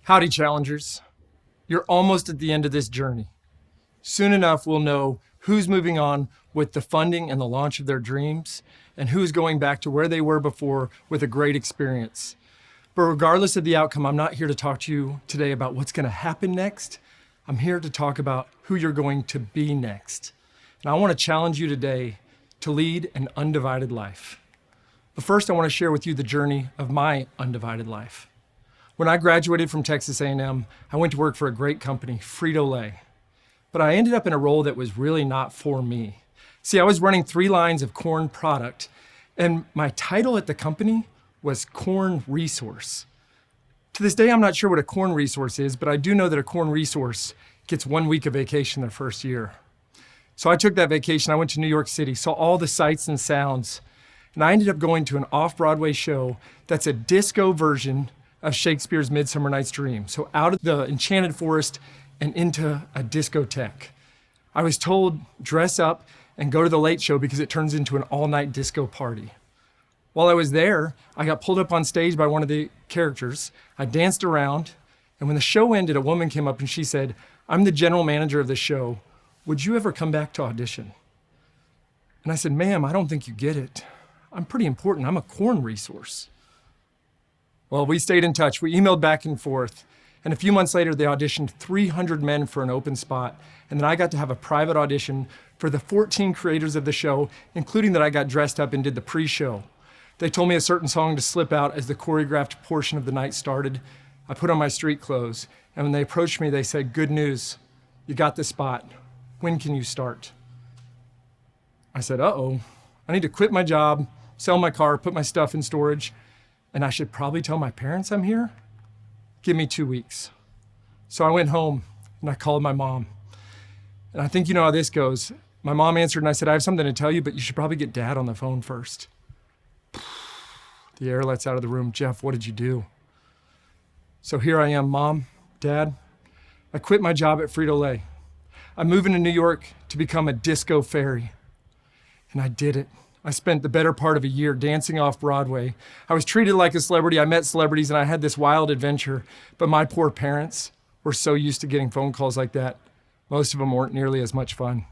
Howdy, challengers. You're almost at the end of this journey. Soon enough, we'll know who's moving on with the funding and the launch of their dreams, and who's going back to where they were before with a great experience. But regardless of the outcome, I'm not here to talk to you today about what's going to happen next. I'm here to talk about who you're going to be next. And I want to challenge you today to lead an undivided life. But first, I want to share with you the journey of my undivided life. When I graduated from Texas A&M, I went to work for a great company, Frito-Lay. But I ended up in a role that was really not for me. See, I was running 3 lines of corn product, and my title at the company was Corn Resource. To this day, I'm not sure what a corn resource is, but I do know that a corn resource gets 1 week of vacation their first year. So I took that vacation, I went to New York City, saw all the sights and sounds, and I ended up going to an off-Broadway show that's a disco version of Shakespeare's Midsummer Night's Dream. So out of the enchanted forest and into a discotheque. I was told, dress up and go to the late show because it turns into an all-night disco party. While I was there, I got pulled up on stage by one of the characters. I danced around, and when the show ended, a woman came up and she said, "I'm the general manager of the show. Would you ever come back to audition?" And I said, "Ma'am, I don't think you get it. I'm pretty important. I'm a corn resource." Well, we stayed in touch. We emailed back and forth. And a few months later, they auditioned 300 men for an open spot. And then I got to have a private audition for the 14 creators of the show, including that I got dressed up and did the pre-show. They told me a certain song to slip out as the choreographed portion of the night started. I put on my street clothes. And when they approached me, they said, "Good news, you got the spot. When can you start?" I said, "Uh-oh, I need to quit my job, sell my car, put my stuff in storage, and I should probably tell my parents I'm here? Give me 2 weeks." So I went home and I called my mom. And I think you know how this goes. My mom answered and I said, "I have something to tell you, but you should probably get Dad on the phone first." The air lets out of the room. "Jeff, what did you do?" So here I am, Mom, Dad. I quit my job at Frito-Lay. I'm moving to New York to become a disco fairy. And I did it. I spent the better part of a year dancing off Broadway. I was treated like a celebrity. I met celebrities and I had this wild adventure. But my poor parents were so used to getting phone calls like that. Most of them weren't nearly as much fun.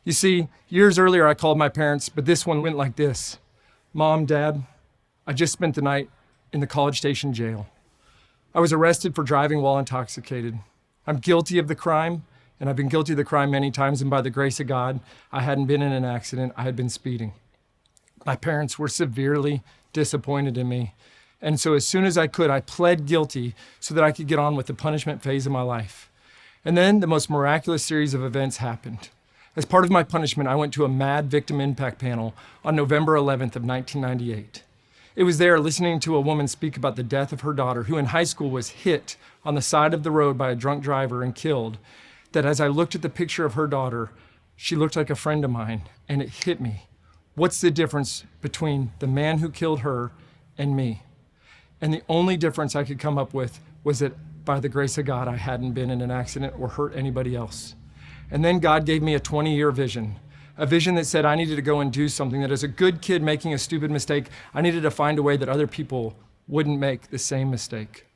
You see, years earlier I called my parents, but this one went like this. "Mom, Dad, I just spent the night in the College Station jail. I was arrested for driving while intoxicated. I'm guilty of the crime, and I've been guilty of the crime many times, and by the grace of God, I hadn't been in an accident. I had been speeding." My parents were severely disappointed in me. And so as soon as I could, I pled guilty so that I could get on with the punishment phase of my life. And then the most miraculous series of events happened. As part of my punishment, I went to a MAD victim impact panel on November 11th of 1998. It was there listening to a woman speak about the death of her daughter, who in high school was hit on the side of the road by a drunk driver and killed, that as I looked at the picture of her daughter, she looked like a friend of mine, and it hit me. What's the difference between the man who killed her and me? And the only difference I could come up with was that by the grace of God, I hadn't been in an accident or hurt anybody else. And then God gave me a 20-year vision, a vision that said I needed to go and do something, that as a good kid making a stupid mistake, I needed to find a way that other people wouldn't make the same mistake.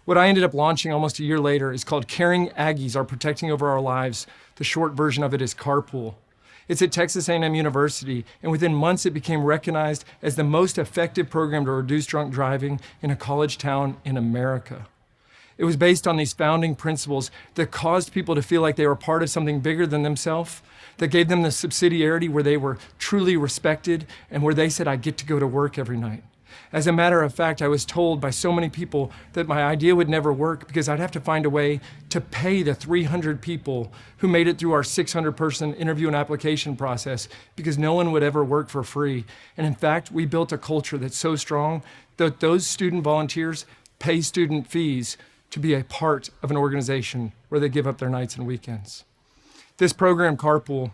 What I ended up launching almost a year later is called Caring Aggies Are Protecting Over Our Lives. The short version of it is Carpool. It's at Texas A&M University, and within months it became recognized as the most effective program to reduce drunk driving in a college town in America. It was based on these founding principles that caused people to feel like they were part of something bigger than themselves, that gave them the subsidiarity where they were truly respected and where they said, "I get to go to work every night." As a matter of fact, I was told by so many people that my idea would never work because I'd have to find a way to pay the 300 people who made it through our 600-person interview and application process, because no one would ever work for free. And in fact, we built a culture that's so strong that those student volunteers pay student fees to be a part of an organization where they give up their nights and weekends. This program, Carpool,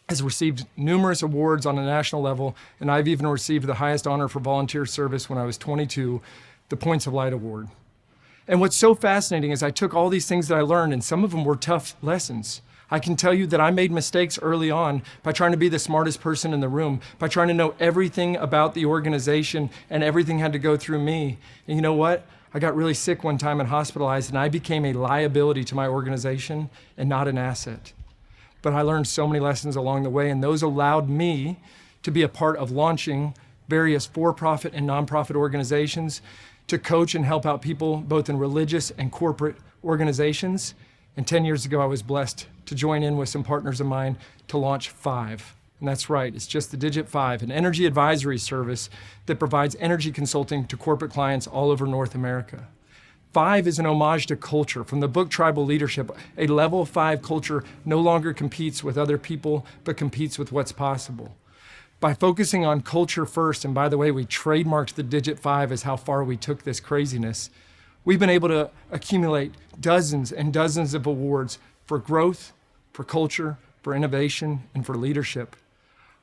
has received numerous awards on a national level, and I've even received the highest honor for volunteer service when I was 22, the Points of Light Award. And what's so fascinating is I took all these things that I learned, and some of them were tough lessons. I can tell you that I made mistakes early on by trying to be the smartest person in the room, by trying to know everything about the organization, and everything had to go through me. And you know what? I got really sick one time and hospitalized, and I became a liability to my organization and not an asset. But I learned so many lessons along the way, and those allowed me to be a part of launching various for-profit and nonprofit organizations to coach and help out people both in religious and corporate organizations. And 10 years ago, I was blessed to join in with some partners of mine to launch 5. And that's right, it's just the digit 5, an energy advisory service that provides energy consulting to corporate clients all over North America. 5 is an homage to culture. From the book Tribal Leadership, a level 5 culture no longer competes with other people, but competes with what's possible. By focusing on culture first, and by the way, we trademarked the digit 5 as how far we took this craziness, we've been able to accumulate dozens and dozens of awards for growth, for culture, for innovation, and for leadership.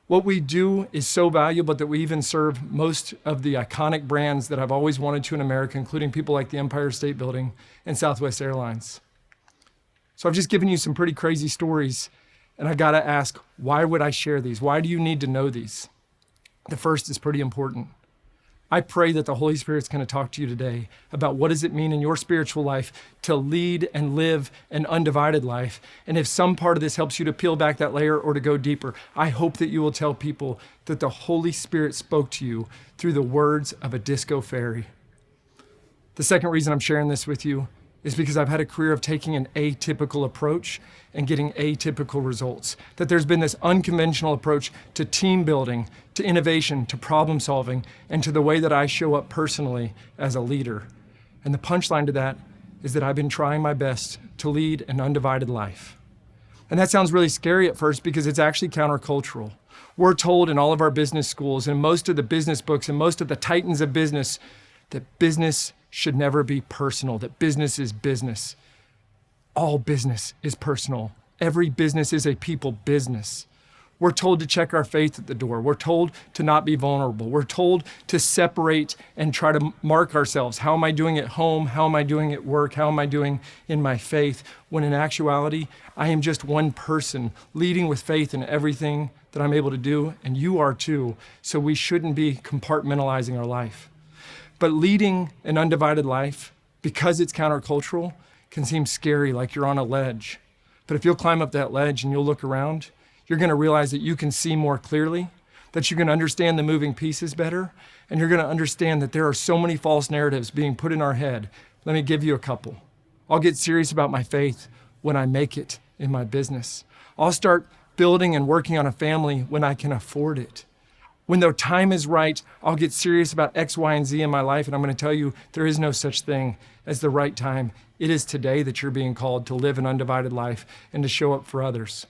What we do is so valuable that we even serve most of the iconic brands that I've always wanted to in America, including people like the Empire State Building and Southwest Airlines. So I've just given you some pretty crazy stories, and I gotta ask, why would I share these? Why do you need to know these? The first is pretty important. I pray that the Holy Spirit's gonna talk to you today about what does it mean in your spiritual life to lead and live an undivided life. And if some part of this helps you to peel back that layer or to go deeper, I hope that you will tell people that the Holy Spirit spoke to you through the words of a disco fairy. The second reason I'm sharing this with you is because I've had a career of taking an atypical approach and getting atypical results. That there's been this unconventional approach to team building, to innovation, to problem solving, and to the way that I show up personally as a leader. And the punchline to that is that I've been trying my best to lead an undivided life. And that sounds really scary at first because it's actually countercultural. We're told in all of our business schools and most of the business books and most of the titans of business that business should never be personal, that business is business. All business is personal. Every business is a people business. We're told to check our faith at the door. We're told to not be vulnerable. We're told to separate and try to mark ourselves. How am I doing at home? How am I doing at work? How am I doing in my faith? When in actuality, I am just one person leading with faith in everything that I'm able to do, and you are too, so we shouldn't be compartmentalizing our life. But leading an undivided life, because it's countercultural, can seem scary, like you're on a ledge. But if you'll climb up that ledge and you'll look around, you're gonna realize that you can see more clearly, that you can understand the moving pieces better, and you're gonna understand that there are so many false narratives being put in our head. Let me give you a couple. I'll get serious about my faith when I make it in my business. I'll start building and working on a family when I can afford it. When the time is right, I'll get serious about X, Y, and Z in my life, and I'm gonna tell you there is no such thing as the right time. It is today that you're being called to live an undivided life and to show up for others.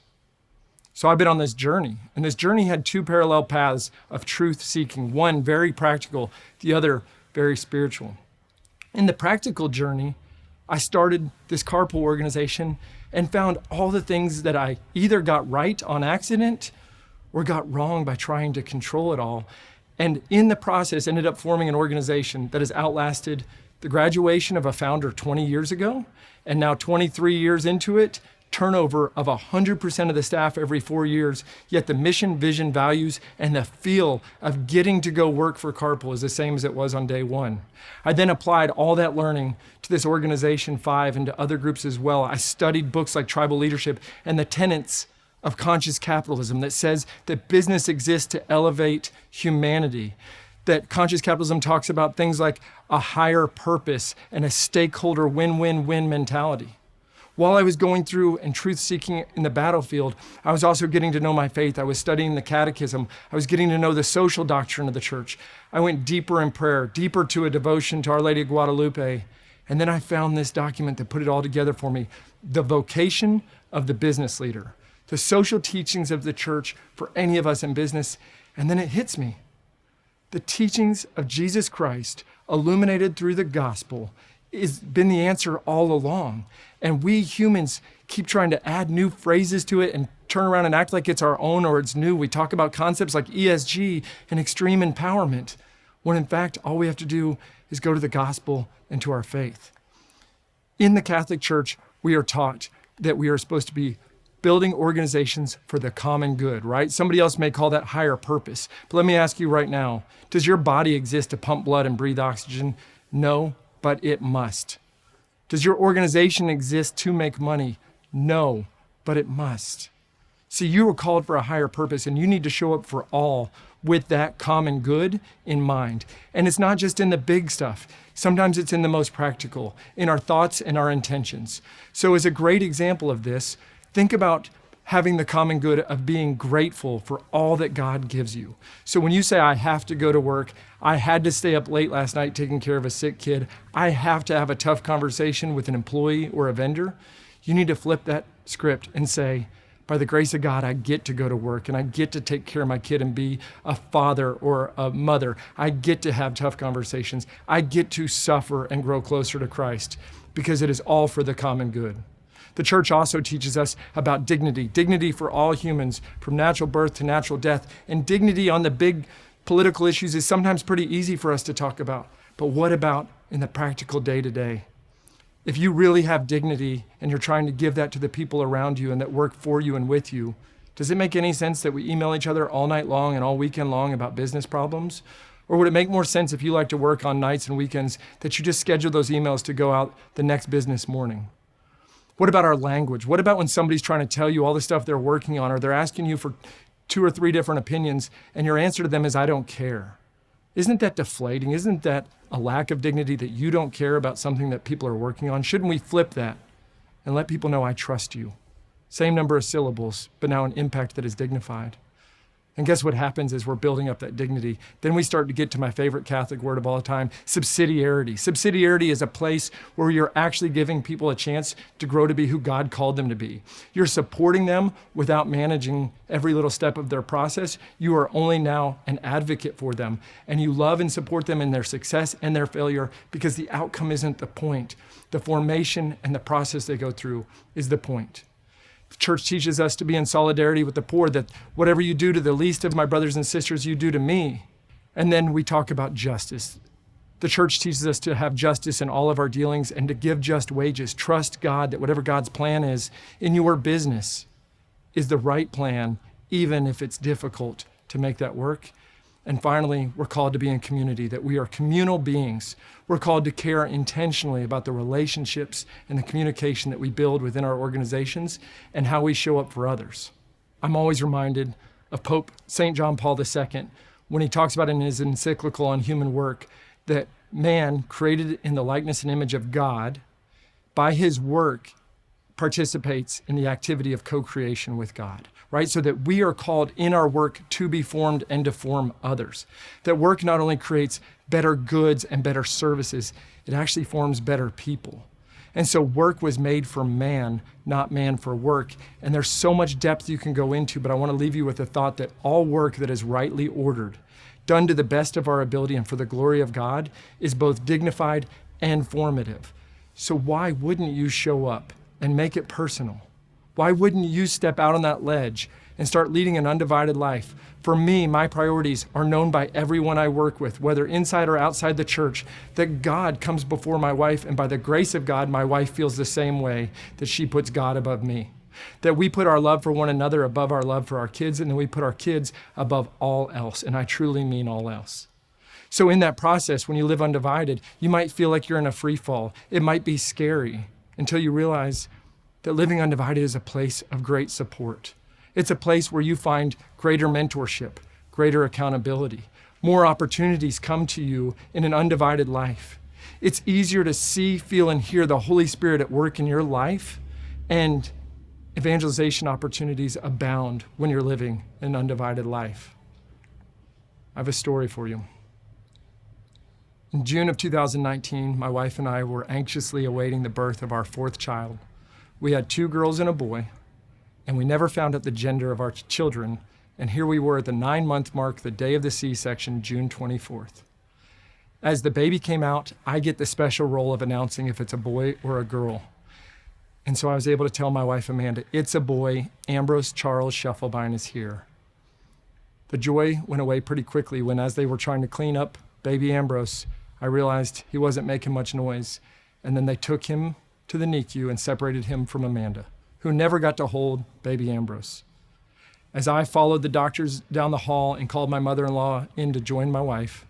So I've been on this journey, and this journey had 2 parallel paths of truth seeking, one very practical, the other very spiritual. In the practical journey, I started this carpool organization and found all the things that I either got right on accident or got wrong by trying to control it all. And in the process, ended up forming an organization that has outlasted the graduation of a founder 20 years ago, and now 23 years into it, turnover of 100% of the staff every 4 years, yet the mission, vision, values, and the feel of getting to go work for Carpool is the same as it was on day one. I then applied all that learning to this organization 5 and to other groups as well. I studied books like Tribal Leadership and the tenets of conscious capitalism that says that business exists to elevate humanity, that conscious capitalism talks about things like a higher purpose and a stakeholder win-win-win mentality. While I was going through and truth-seeking in the battlefield, I was also getting to know my faith. I was studying the catechism. I was getting to know the social doctrine of the church. I went deeper in prayer, deeper to a devotion to Our Lady of Guadalupe. And then I found this document that put it all together for me, The Vocation of the Business Leader, the social teachings of the church for any of us in business. And then it hits me. The teachings of Jesus Christ, illuminated through the gospel, has been the answer all along. And we humans keep trying to add new phrases to it and turn around and act like it's our own or it's new. We talk about concepts like ESG and extreme empowerment, when in fact, all we have to do is go to the gospel and to our faith. In the Catholic Church, we are taught that we are supposed to be building organizations for the common good, right? Somebody else may call that higher purpose. But let me ask you right now, does your body exist to pump blood and breathe oxygen? No, but it must. Does your organization exist to make money? No, but it must. See, you were called for a higher purpose, and you need to show up for all with that common good in mind. And it's not just in the big stuff. Sometimes it's in the most practical, in our thoughts and our intentions. So as a great example of this, think about having the common good of being grateful for all that God gives you. So when you say, I have to go to work, I had to stay up late last night taking care of a sick kid, I have to have a tough conversation with an employee or a vendor, you need to flip that script and say, by the grace of God, I get to go to work and I get to take care of my kid and be a father or a mother. I get to have tough conversations. I get to suffer and grow closer to Christ because it is all for the common good. The church also teaches us about dignity for all humans, from natural birth to natural death. And dignity on the big political issues is sometimes pretty easy for us to talk about. But what about in the practical day-to-day? If you really have dignity and you're trying to give that to the people around you and that work for you and with you, does it make any sense that we email each other all night long and all weekend long about business problems? Or would it make more sense if you like to work on nights and weekends that you just schedule those emails to go out the next business morning? What about our language? What about when somebody's trying to tell you all the stuff they're working on, or they're asking you for 2 or 3 different opinions and your answer to them is, I don't care? Isn't that deflating? Isn't that a lack of dignity that you don't care about something that people are working on? Shouldn't we flip that and let people know I trust you? Same number of syllables, but now an impact that is dignified. And guess what happens as we're building up that dignity? Then we start to get to my favorite Catholic word of all time, subsidiarity. Subsidiarity is a place where you're actually giving people a chance to grow to be who God called them to be. You're supporting them without managing every little step of their process. You are only now an advocate for them, and you love and support them in their success and their failure because the outcome isn't the point. The formation and the process they go through is the point. The church teaches us to be in solidarity with the poor, that whatever you do to the least of my brothers and sisters, you do to me. And then we talk about justice. The church teaches us to have justice in all of our dealings and to give just wages. Trust God that whatever God's plan is in your business is the right plan, even if it's difficult to make that work. And finally, we're called to be in community, that we are communal beings. We're called to care intentionally about the relationships and the communication that we build within our organizations and how we show up for others. I'm always reminded of Pope St. John Paul II when he talks about in his encyclical on human work that man, created in the likeness and image of God, by his work participates in the activity of co-creation with God. Right? So that we are called in our work to be formed and to form others. That work not only creates better goods and better services, it actually forms better people. And so work was made for man, not man for work. And there's so much depth you can go into, but I want to leave you with the thought that all work that is rightly ordered, done to the best of our ability and for the glory of God, is both dignified and formative. So why wouldn't you show up and make it personal? Why wouldn't you step out on that ledge and start leading an undivided life? For me, my priorities are known by everyone I work with, whether inside or outside the church, that God comes before my wife, and by the grace of God, my wife feels the same way, that she puts God above me. That we put our love for one another above our love for our kids, and then we put our kids above all else, and I truly mean all else. So in that process, when you live undivided, you might feel like you're in a free fall. It might be scary until you realize that living undivided is a place of great support. It's a place where you find greater mentorship, greater accountability. More opportunities come to you in an undivided life. It's easier to see, feel, and hear the Holy Spirit at work in your life, and evangelization opportunities abound when you're living an undivided life. I have a story for you. In June of 2019, my wife and I were anxiously awaiting the birth of our 4th child. We had 2 girls and a boy, and we never found out the gender of our children, and here we were at the 9-month mark, the day of the C-section, June 24th. As the baby came out, I get the special role of announcing if it's a boy or a girl. And so I was able to tell my wife, Amanda, it's a boy, Ambrose Charles Schiefelbein is here. The joy went away pretty quickly when, as they were trying to clean up baby Ambrose, I realized he wasn't making much noise, and then they took him to the NICU and separated him from Amanda, who never got to hold baby Ambrose. As I followed the doctors down the hall and called my mother-in-law in to join my wife,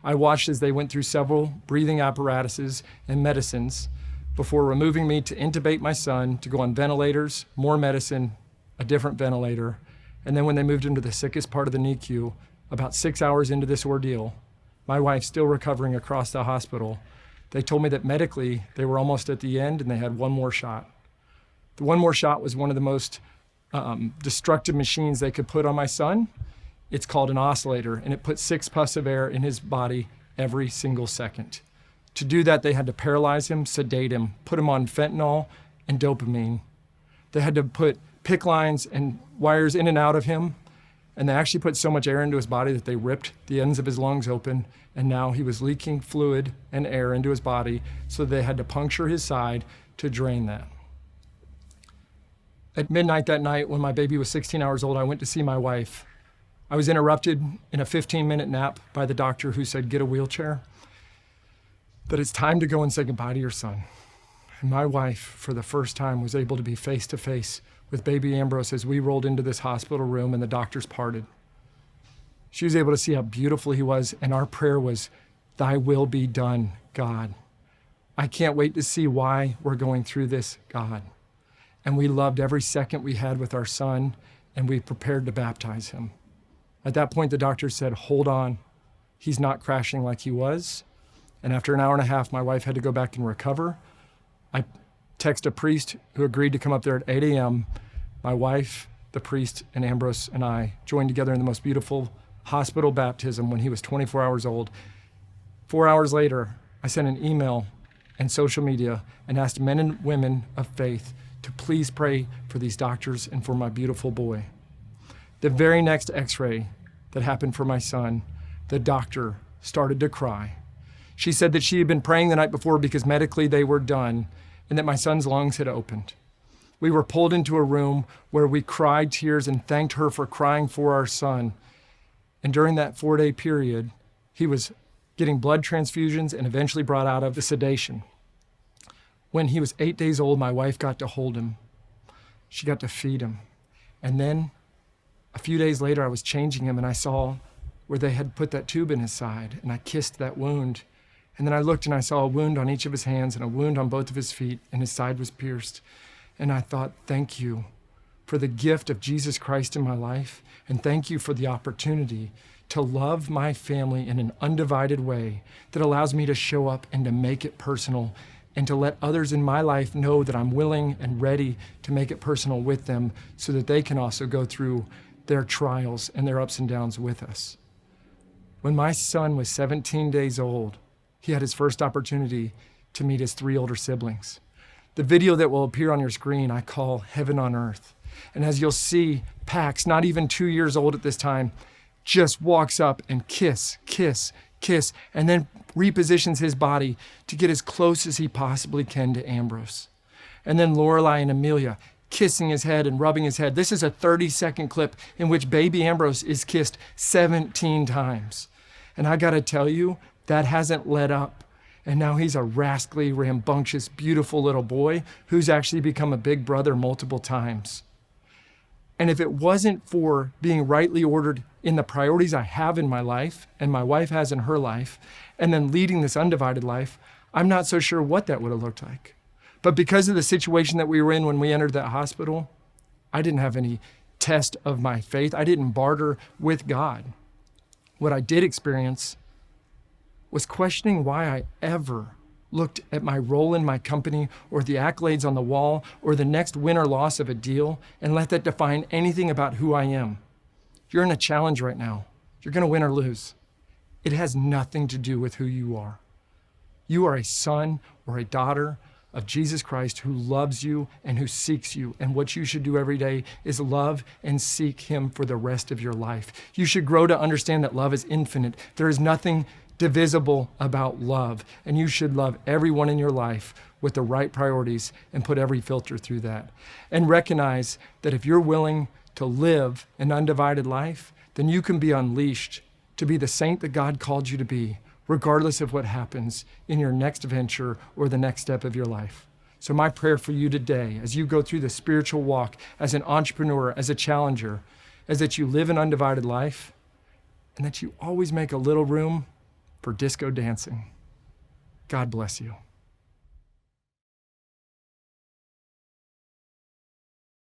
I watched as they went through several breathing apparatuses and medicines before removing me to intubate my son, to go on ventilators, more medicine, a different ventilator. And then when they moved him to the sickest part of the NICU, about 6 hours into this ordeal, my wife still recovering across the hospital, they told me that medically they were almost at the end and they had one more shot. The one more shot was one of the most destructive machines they could put on my son. It's called an oscillator, and it put 6 puffs of air in his body every single second. To do that, they had to paralyze him, sedate him, put him on fentanyl and dopamine. They had to put PICC lines and wires in and out of him, and they actually put so much air into his body that they ripped the ends of his lungs open, and now he was leaking fluid and air into his body, so they had to puncture his side to drain that. At midnight that night, when my baby was 16 hours old, I went to see my wife. I was interrupted in a 15-minute nap by the doctor who said, "Get a wheelchair, that it's time to go and say goodbye to your son." And my wife, for the first time, was able to be face-to-face with baby Ambrose as we rolled into this hospital room and the doctors parted. She was able to see how beautiful he was, and our prayer was, "Thy will be done, God. I can't wait to see why we're going through this, God." And we loved every second we had with our son, and we prepared to baptize him. At that point, the doctor said, "Hold on, he's not crashing like he was." And after an hour and a half, my wife had to go back and recover. I texted a priest who agreed to come up there at 8 a.m. My wife, the priest, and Ambrose and I joined together in the most beautiful hospital baptism when he was 24 hours old. 4 hours later, I sent an email and social media and asked men and women of faith to please pray for these doctors and for my beautiful boy. The very next x-ray that happened for my son, the doctor started to cry. She said that she had been praying the night before because medically they were done and that my son's lungs had opened. We were pulled into a room where we cried tears and thanked her for crying for our son. And during that 4-day period, he was getting blood transfusions and eventually brought out of the sedation. When he was 8 days old, my wife got to hold him. She got to feed him. And then a few days later, I was changing him and I saw where they had put that tube in his side, and I kissed that wound. And then I looked and I saw a wound on each of his hands and a wound on both of his feet, and his side was pierced. And I thought, thank you for the gift of Jesus Christ in my life, and thank you for the opportunity to love my family in an undivided way that allows me to show up and to make it personal, and to let others in my life know that I'm willing and ready to make it personal with them so that they can also go through their trials and their ups and downs with us. When my son was 17 days old, he had his first opportunity to meet his 3 older siblings. The video that will appear on your screen, I call Heaven on Earth. And as you'll see, Pax, not even 2 years old at this time, just walks up and kiss, and then repositions his body to get as close as he possibly can to Ambrose. And then Lorelei and Amelia kissing his head and rubbing his head. This is a 30-second clip in which baby Ambrose is kissed 17 times. And I gotta tell you, that hasn't let up. And now he's a rascally, rambunctious, beautiful little boy who's actually become a big brother multiple times. And if it wasn't for being rightly ordered in the priorities I have in my life and my wife has in her life, and then leading this undivided life, I'm not so sure what that would have looked like. But because of the situation that we were in when we entered that hospital, I didn't have any test of my faith. I didn't barter with God. What I did experience was questioning why I ever looked at my role in my company or the accolades on the wall or the next win or loss of a deal and let that define anything about who I am. You're in a challenge right now. You're gonna win or lose. It has nothing to do with who you are. You are a son or a daughter of Jesus Christ who loves you and who seeks you. And what you should do every day is love and seek him for the rest of your life. You should grow to understand that love is infinite. There is nothing divisible about love, and you should love everyone in your life with the right priorities and put every filter through that. And recognize that if you're willing to live an undivided life, then you can be unleashed to be the saint that God called you to be, regardless of what happens in your next venture or the next step of your life. So my prayer for you today, as you go through the spiritual walk as an entrepreneur, as a challenger, is that you live an undivided life and that you always make a little room for disco dancing. God bless you.